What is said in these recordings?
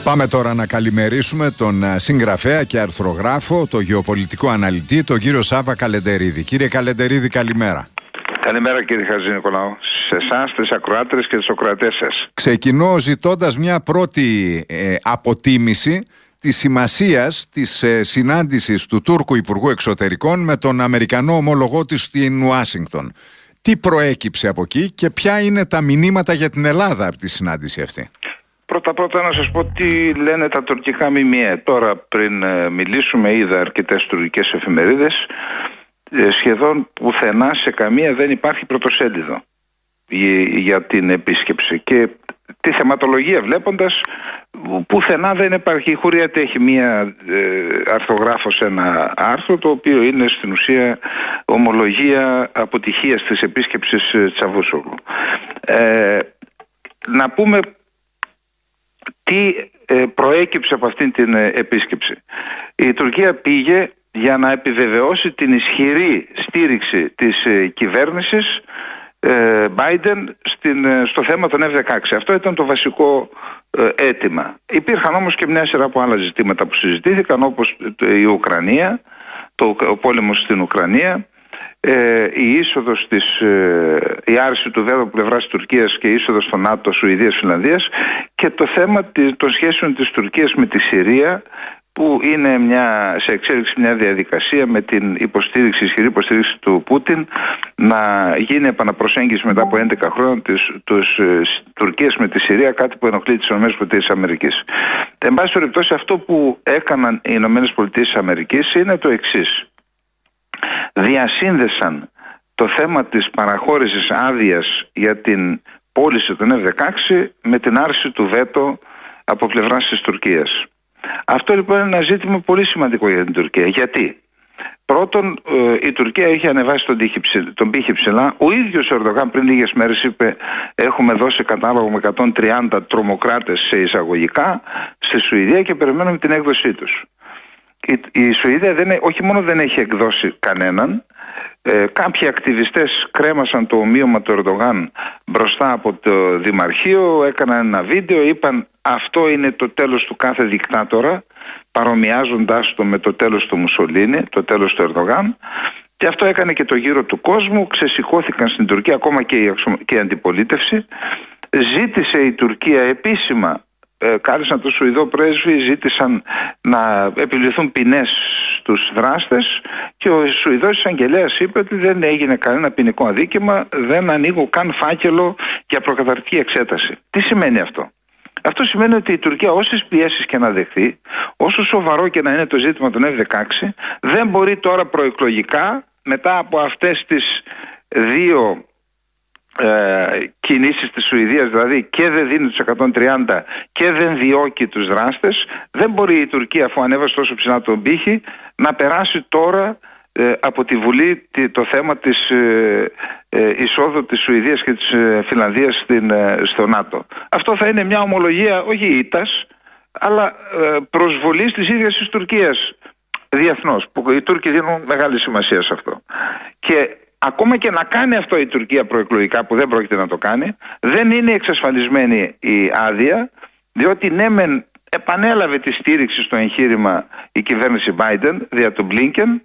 Πάμε τώρα να καλημερίσουμε τον συγγραφέα και αρθρογράφο, τον γεωπολιτικό αναλυτή, τον κύριο Σάββα Καλεντερίδη. Κύριε Καλεντερίδη, καλημέρα. Καλημέρα κύριε Χατζηνικολάου, σε εσάς, τις ακροάτρες και τους ακροατές σας. Ξεκινώ ζητώντας μια πρώτη αποτίμηση της σημασίας της συνάντησης του Τούρκου Υπουργού Εξωτερικών με τον Αμερικανό ομολογό της στην Ουάσιγκτον. Τι προέκυψε από εκεί και ποια είναι τα μηνύματα για την Ελλάδα από τη συνάντηση αυτή? Πρώτα να σας πω τι λένε τα τουρκικά ΜΜΕ. Τώρα πριν μιλήσουμε είδα αρκετές τουρκικές εφημερίδες. Σχεδόν πουθενά σε καμία δεν υπάρχει πρωτοσέλιδο για την επίσκεψη. Και τη θεματολογία βλέποντας, πουθενά δεν υπάρχει. Η Χουριέτη έχει μία αρθρογράφος ένα άρθρο, το οποίο είναι στην ουσία ομολογία αποτυχίας της επίσκεψης Τσαβούσογλου. Να πούμε τι προέκυψε από αυτήν την επίσκεψη. Η Τουρκία πήγε για να επιβεβαιώσει την ισχυρή στήριξη της κυβέρνησης Biden στο θέμα των F-16. Αυτό ήταν το βασικό αίτημα. Υπήρχαν όμως και μια σειρά από άλλα ζητήματα που συζητήθηκαν, όπως η Ουκρανία, ο πόλεμος στην Ουκρανία, η είσοδος η άρση του βέτο από πλευράς Τουρκίας και η είσοδος στο ΝΑΤΟ, Σουηδίας, Φινλανδίας, και το θέμα των σχέσεων της Τουρκίας με τη Συρία, που είναι σε εξέλιξη μια διαδικασία με την ισχυρή υποστήριξη του Πούτιν να γίνει επαναπροσέγγιση μετά από 11 χρόνια της Τουρκίας με τη Συρία, κάτι που ενοχλεί τις ΗΠΑ. Εν πάση περιπτώσει, αυτό που έκαναν οι ΗΠΑ είναι το εξής. Διασύνδεσαν το θέμα της παραχώρησης άδειας για την πώληση των F-16 με την άρση του βέτο από πλευράς της Τουρκίας. Αυτό λοιπόν είναι ένα ζήτημα πολύ σημαντικό για την Τουρκία. Γιατί? Πρώτον, η Τουρκία έχει ανεβάσει τον πύχη ψηλά. Ο ίδιος ο Ερντογάν πριν λίγες μέρες είπε: έχουμε δώσει κατάλογο με 130 τρομοκράτες σε εισαγωγικά στη Σουηδία και περιμένουμε την έκδοσή τους. Η Σουηδία όχι μόνο δεν έχει εκδώσει κανέναν, κάποιοι ακτιβιστές κρέμασαν το ομοίωμα του Ερντογάν μπροστά από το Δημαρχείο, έκαναν ένα βίντεο, είπαν αυτό είναι το τέλος του κάθε δικτάτορα, παρομοιάζοντάς το με το τέλος του Μουσολίνη, το τέλος του Ερντογάν, και αυτό έκανε και το γύρο του κόσμου. Ξεσηκώθηκαν στην Τουρκία ακόμα και η αντιπολίτευση. Ζήτησε η Τουρκία επίσημα, κάλεσαν τον Σουηδό πρέσβη, ζήτησαν να επιβληθούν ποινές στους δράστες, και ο Σουηδός εισαγγελέας είπε ότι δεν έγινε κανένα ποινικό αδίκημα, δεν ανοίγω καν φάκελο για προκαταρκτική εξέταση. Τι σημαίνει αυτό? Αυτό σημαίνει ότι η Τουρκία, όσες πιέσεις και να δεχθεί, όσο σοβαρό και να είναι το ζήτημα των F-16, δεν μπορεί τώρα προεκλογικά, μετά από αυτές τις δύο κινήσεις της Σουηδίας, δηλαδή και δεν δίνει τους 130 και δεν διώκει τους δράστες, δεν μπορεί η Τουρκία, αφού ανέβασε τόσο ψηλά τον πύχη, να περάσει τώρα από τη Βουλή το θέμα της εισόδου της Σουηδίας και της Φινλανδίας στο ΝΑΤΟ. Αυτό θα είναι μια ομολογία όχι ήττας, αλλά προσβολής της ίδιας της Τουρκίας διεθνώς, που οι Τούρκοι δίνουν μεγάλη σημασία σε αυτό. Και ακόμα και να κάνει αυτό η Τουρκία προεκλογικά, που δεν πρόκειται να το κάνει, δεν είναι εξασφαλισμένη η άδεια, διότι ναι μεν επανέλαβε τη στήριξη στο εγχείρημα η κυβέρνηση Biden δια του Μπλίνκεν,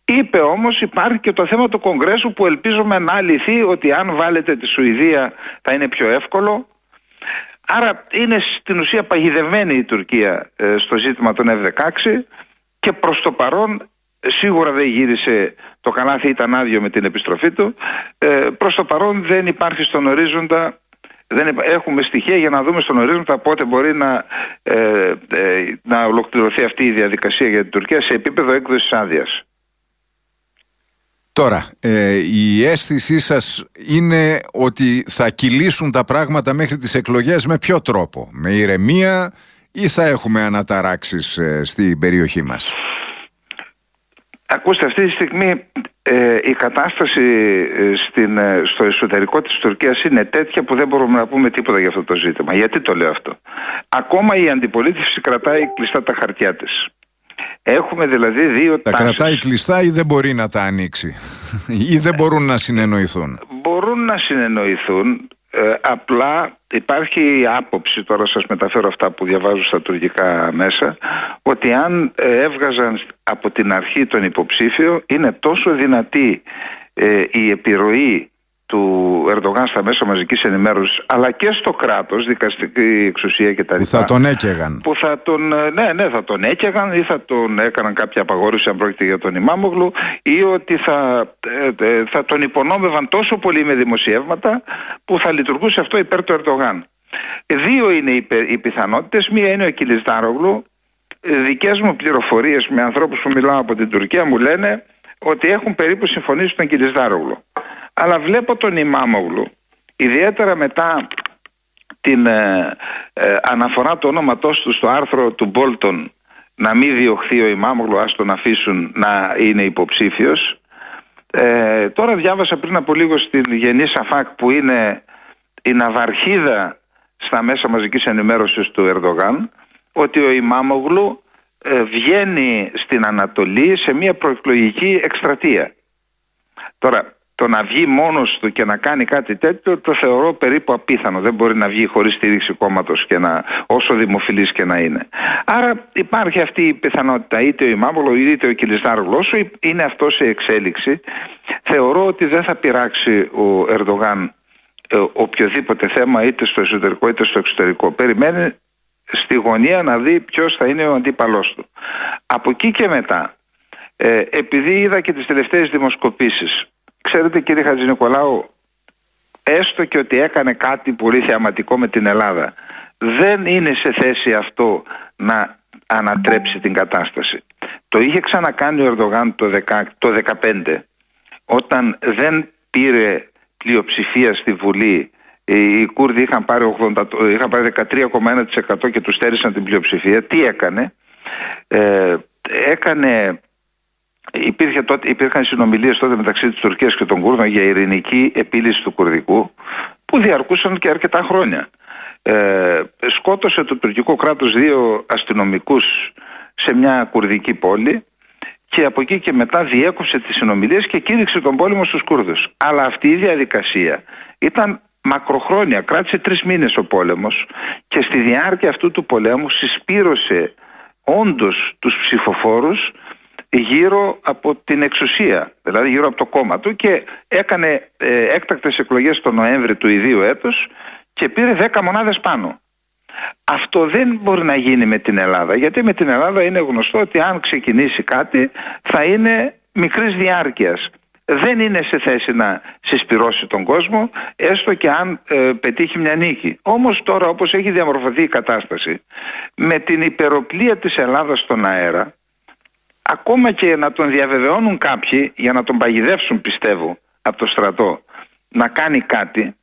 είπε όμως υπάρχει και το θέμα του Κογκρέσου, που ελπίζουμε να λυθεί, ότι αν βάλετε τη Σουηδία θα είναι πιο εύκολο. Άρα είναι στην ουσία παγιδευμένη η Τουρκία στο ζήτημα των F-16, και προς το παρόν σίγουρα δεν γύρισε, το καλάθι ήταν άδειο με την επιστροφή του. Προς το παρόν δεν υπάρχει στον ορίζοντα, δεν έχουμε στοιχεία για να δούμε στον ορίζοντα πότε μπορεί να ολοκληρωθεί αυτή η διαδικασία για την Τουρκία σε επίπεδο έκδοσης άδειας. Τώρα, η αίσθησή σας είναι ότι θα κυλήσουν τα πράγματα μέχρι τις εκλογές με ποιο τρόπο? Με ηρεμία ή θα έχουμε αναταράξεις στην περιοχή μας? Ακούστε, αυτή τη στιγμή η κατάσταση στο εσωτερικό της Τουρκίας είναι τέτοια που δεν μπορούμε να πούμε τίποτα για αυτό το ζήτημα. Γιατί το λέω αυτό? Ακόμα η αντιπολίτευση κρατάει κλειστά τα χαρτιά της. Έχουμε δηλαδή δύο τάσεις. Τα κρατάει κλειστά ή δεν μπορεί να τα ανοίξει? Ή δεν μπορούν να συνεννοηθούν? Μπορούν να συνεννοηθούν. Απλά υπάρχει άποψη, τώρα σας μεταφέρω αυτά που διαβάζω στα τουρκικά μέσα, ότι αν έβγαζαν από την αρχή τον υποψήφιο, είναι τόσο δυνατή η επιρροή του Ερντογάν στα μέσα μαζικής ενημέρωσης, αλλά και στο κράτος, δικαστική εξουσία κτλ. Που θα τον έκαιγαν. Που θα τον έκαιγαν ή θα τον έκαναν κάποια απαγόρευση αν πρόκειται για τον Ιμάμογλου, ή ότι θα τον υπονόμευαν τόσο πολύ με δημοσιεύματα που θα λειτουργούσε αυτό υπέρ του Ερντογάν. Δύο είναι οι πιθανότητες. Μία είναι ο Κιλισδάρογλου. Δικές μου πληροφορίες με ανθρώπους που μιλάω από την Τουρκία μου λένε ότι έχουν περίπου συμφωνήσει τον Κιλισδάρογλου. Αλλά βλέπω τον Ιμάμογλου, ιδιαίτερα μετά την αναφορά του ονόματός του στο άρθρο του Μπόλτον, να μην διωχθεί ο Ιμάμογλου, ας τον αφήσουν να είναι υποψήφιος. Τώρα διάβασα πριν από λίγο στην Γενή Σαφάκ, που είναι η ναυαρχίδα στα μέσα μαζικής ενημέρωσης του Ερντογάν, ότι ο Ιμάμογλου βγαίνει στην Ανατολή σε μια προεκλογική εκστρατεία. Τώρα, το να βγει μόνος του και να κάνει κάτι τέτοιο το θεωρώ περίπου απίθανο. Δεν μπορεί να βγει χωρίς στήριξη κόμματος, όσο δημοφιλής και να είναι. Άρα υπάρχει αυτή η πιθανότητα, είτε ο Ιμάμογλου είτε ο Κιλισδάρογλου. Όσο είναι αυτό σε εξέλιξη, θεωρώ ότι δεν θα πειράξει ο Ερντογάν οποιοδήποτε θέμα, είτε στο εσωτερικό είτε στο εξωτερικό. Περιμένει στη γωνία να δει ποιος θα είναι ο αντίπαλός του. Από εκεί και μετά, επειδή είδα και τις τελευταίες δημοσκοπήσεις, ξέρετε κύριε Χατζηνικολάου, έστω και ότι έκανε κάτι πολύ θεαματικό με την Ελλάδα, δεν είναι σε θέση αυτό να ανατρέψει την κατάσταση. Το είχε ξανακάνει ο Ερντογάν το 2015, όταν δεν πήρε πλειοψηφία στη Βουλή. Οι Κούρδοι είχαν πάρει 13,1% και τους στέρισαν την πλειοψηφία. Τι έκανε? Υπήρχαν συνομιλίες τότε μεταξύ της Τουρκίας και των Κούρδων για ειρηνική επίλυση του Κουρδικού, που διαρκούσαν και αρκετά χρόνια. Σκότωσε το τουρκικό κράτος 2 αστυνομικούς σε μια κουρδική πόλη και από εκεί και μετά διέκοψε τις συνομιλίες και κήρυξε τον πόλεμο στους Κούρδους. Αλλά αυτή η διαδικασία ήταν μακροχρόνια, κράτησε 3 μήνες ο πόλεμος, και στη διάρκεια αυτού του πολέμου συσπήρωσε όντως τους ψηφοφόρους γύρω από την εξουσία, δηλαδή γύρω από το κόμμα του, και έκανε έκτακτες εκλογές τον Νοέμβρη του ιδίου έτους και πήρε 10 μονάδες πάνω. Αυτό δεν μπορεί να γίνει με την Ελλάδα, γιατί με την Ελλάδα είναι γνωστό ότι αν ξεκινήσει κάτι θα είναι μικρής διάρκειας. Δεν είναι σε θέση να συσπυρώσει τον κόσμο, έστω και αν πετύχει μια νίκη. Όμως τώρα, όπως έχει διαμορφωθεί η κατάσταση, με την υπεροπλία της Ελλάδας στον αέρα, ακόμα και να τον διαβεβαιώνουν κάποιοι για να τον παγιδεύσουν, πιστεύω, από το στρατό να κάνει κάτι,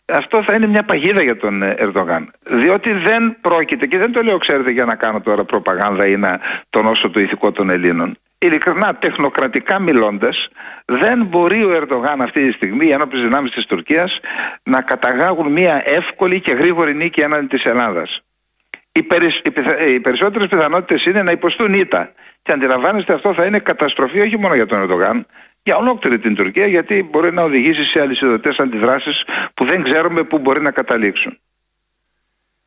αυτό θα είναι μια παγίδα για τον Ερντογάν. Διότι δεν πρόκειται, και δεν το λέω ξέρετε για να κάνω τώρα προπαγάνδα ή να τονώσω το ηθικό των Ελλήνων, ειλικρινά τεχνοκρατικά μιλώντας, δεν μπορεί ο Ερντογάν αυτή τη στιγμή, οι ένοπλες δυνάμεις της Τουρκίας, να καταγάγουν μια εύκολη και γρήγορη νίκη έναντι της Ελλάδας. Οι περισσότερες πιθανότητες είναι να υποστούν ήττα. Και αντιλαμβάνεστε, αυτό θα είναι καταστροφή όχι μόνο για τον Ερντογάν, για ολόκληρη την Τουρκία, γιατί μπορεί να οδηγήσει σε αλυσιδωτές αντιδράσεις που δεν ξέρουμε πού μπορεί να καταλήξουν.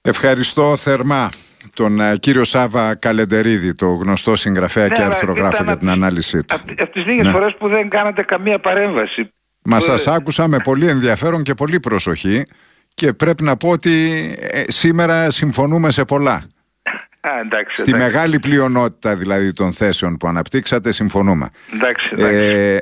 Ευχαριστώ θερμά τον κύριο Σάβα Καλεντερίδη, το γνωστό συγγραφέα και αρθρογράφο, για την ανάλυση του. Από τις λίγες φορές που δεν κάνατε καμία παρέμβαση. Σας άκουσα με πολύ ενδιαφέρον και πολύ προσοχή, και πρέπει να πω ότι σήμερα συμφωνούμε σε πολλά. Στη μεγάλη πλειονότητα δηλαδή των θέσεων που αναπτύξατε συμφωνούμε. Εντάξει.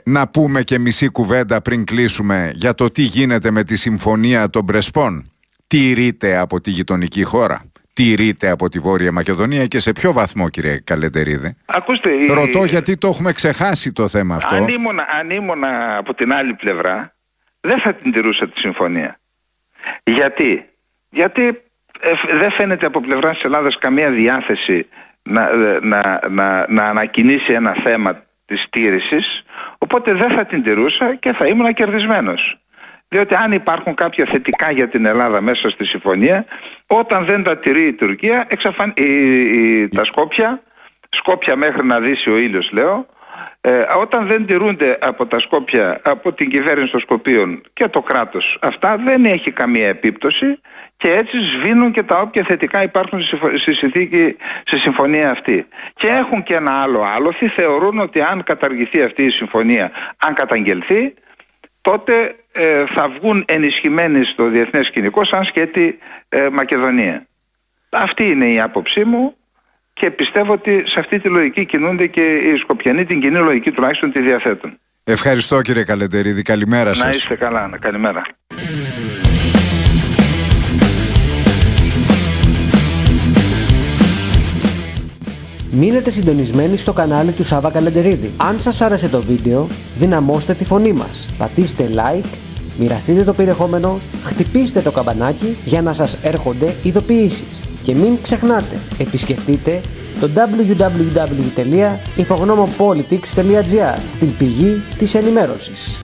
Να πούμε και μισή κουβέντα πριν κλείσουμε για το τι γίνεται με τη συμφωνία των Πρεσπών. Τηρείται από τη γειτονική χώρα, τηρείται από τη Βόρεια Μακεδονία, και σε ποιο βαθμό, κύριε Καλεντερίδη? Ακούστε, ρωτώ γιατί το έχουμε ξεχάσει το θέμα αυτό. Αν ήμουνα από την άλλη πλευρά, δεν θα την τηρούσα τη συμφωνία. Γιατί δεν φαίνεται από πλευρά της Ελλάδας καμία διάθεση να ανακοινήσει ένα θέμα της τήρησης, οπότε δεν θα την τηρούσα και θα ήμουν κερδισμένος. Διότι αν υπάρχουν κάποια θετικά για την Ελλάδα μέσα στη συμφωνία, όταν δεν τα τηρεί η Τουρκία, τα Σκόπια μέχρι να δύσει ο ήλιος, λέω, Όταν δεν τηρούνται από τα Σκόπια, από την κυβέρνηση των Σκοπίων και το κράτος, αυτά δεν έχει καμία επίπτωση και έτσι σβήνουν και τα όποια θετικά υπάρχουν στη συμφωνία αυτή. Και έχουν και ένα άλλο άλοθη, θεωρούν ότι αν καταργηθεί αυτή η συμφωνία, αν καταγγελθεί, τότε θα βγουν ενισχυμένοι στο διεθνές σκηνικό σαν σκέτη Μακεδονία. Αυτή είναι η άποψή μου και πιστεύω ότι σε αυτή τη λογική κινούνται και οι Σκοπιανοί, την κοινή λογική τουλάχιστον τη διαθέτουν. Ευχαριστώ κύριε Καλεντερίδη, καλημέρα σας. Να είστε καλά, καλημέρα. Μείνετε συντονισμένοι στο κανάλι του Σάβα Καλεντερίδη. Αν σας άρεσε το βίντεο, δυναμώστε τη φωνή μας. Πατήστε like, μοιραστείτε το περιεχόμενο, χτυπήστε το καμπανάκι για να σας έρχονται ειδοποιήσεις. Και μην ξεχνάτε, επισκεφτείτε το www.infognomopolitics.gr, την πηγή της ενημέρωσης.